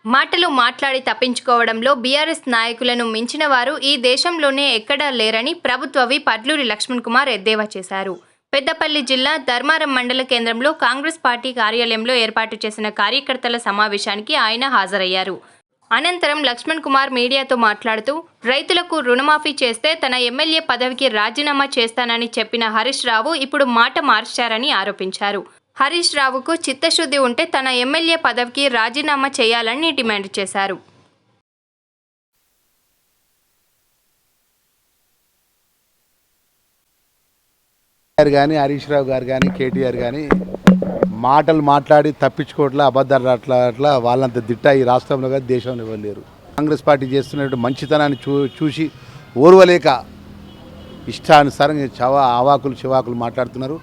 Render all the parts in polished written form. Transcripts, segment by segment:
మాటలు మాట్లాడి తప్పించుకోవడంలో బీఆర్ఎస్ నాయకులను మించిన వారు ఈ దేశంలోనే ఎక్కడా లేరని ప్రభుత్వ విప్ అడ్లూరి లక్ష్మణ్ కుమార్ ఎద్దేవా చేశారు. పెద్దపల్లి జిల్లా ధర్మారం మండల కేంద్రంలో కాంగ్రెస్ పార్టీ కార్యాలయంలో ఏర్పాటు చేసిన కార్యకర్తల సమావేశానికి ఆయన హాజరయ్యారు. అనంతరం లక్ష్మణ్ కుమార్ మీడియాతో మాట్లాడుతూ, రైతులకు రుణమాఫీ చేస్తే తన ఎమ్మెల్యే పదవికి రాజీనామా చేస్తానని చెప్పిన హరీష్ రావు ఇప్పుడు మాట మార్చారని ఆరోపించారు. హరీష్ రావుకు చిత్తశుద్ధి ఉంటే తన ఎమ్మెల్యే పదవికి రాజీనామా చేయాలని డిమాండ్ చేశారు. కానీ హరీష్ రావు గారు కానీ కేటీఆర్ కానీ మాటలు మాట్లాడి తప్పించుకోవట్లా, అబద్ధాలు అట్లా వాళ్ళంత దిట్ట ఈ రాష్ట్రంలో కానీ దేశంలో ఇవ్వలేరు. కాంగ్రెస్ పార్టీ చేస్తున్నట్టు మంచితనాన్ని చూసి ఓర్వలేక ఇష్టానుసారంగా అవాకులు చివాకులు మాట్లాడుతున్నారు.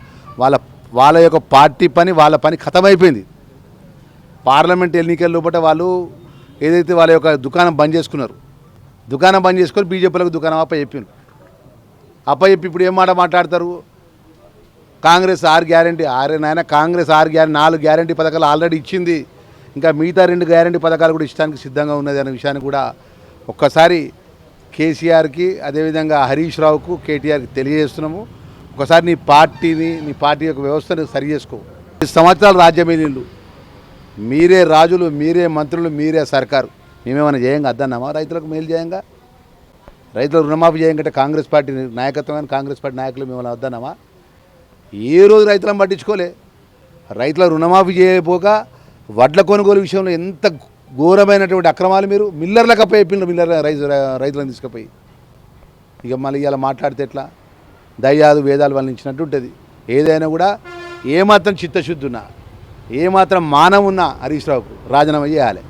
వాళ్ళ యొక్క పార్టీ పని వాళ్ళ పని ఖతమైపోయింది. పార్లమెంట్ ఎన్నికల లోపల వాళ్ళు ఏదైతే వాళ్ళ యొక్క దుకాణం బంద్ చేసుకున్నారు, దుకాణం బంద్ చేసుకొని బీజేపీలకు దుకాణం అప్పచెప్పారు. అప్పచెప్పి ఇప్పుడు ఏం మాట మాట్లాడతారు? కాంగ్రెస్ 6 గ్యారెంటీ నాయన కాంగ్రెస్ 4 గ్యారెంటీ పథకాలు ఆల్రెడీ ఇచ్చింది. ఇంకా మిగతా 2 గ్యారెంటీ పథకాలు కూడా ఇష్టానికి సిద్ధంగా ఉన్నది అనే విషయాన్ని కూడా ఒక్కసారి కేసీఆర్కి అదేవిధంగా హరీష్ రావుకు కేటీఆర్కి తెలియజేస్తున్నాము. ఒకసారి నీ పార్టీ యొక్క వ్యవస్థను సరి చేసుకో. 10 సంవత్సరాలు రాజ్యమేలీళ్ళు, మీరే రాజులు, మీరే మంత్రులు, మీరే సర్కారు. మేమేమైనా చేయంగా అద్దన్నామా? రైతులకు మేలు చేయంగా, రైతులకు రుణమాఫీ చేయంగంటే కాంగ్రెస్ పార్టీ నాయకత్వం కానీ కాంగ్రెస్ పార్టీ నాయకులు మేమైనా వద్దన్నామా? ఏ రోజు రైతులను పట్టించుకోలే. రైతుల రుణమాఫీ చేయకపోక వడ్ల కొనుగోలు విషయంలో ఎంత ఘోరమైనటువంటి అక్రమాలు మీరు మిల్లర్లకు అప్పచెప్పిన రైతులను తీసుకుపోయి ఇక మళ్ళీ ఇలా మాట్లాడితే ఎట్లా? దయ్యాలు వేదాలు వల్లించినట్టు ఉంటుంది. ఏదైనా కూడా ఏమాత్రం చిత్తశుద్ధి ఉన్నా, ఏమాత్రం మానం ఉన్నా హరీష్ రావుకు రాజీనామా చేయాలి.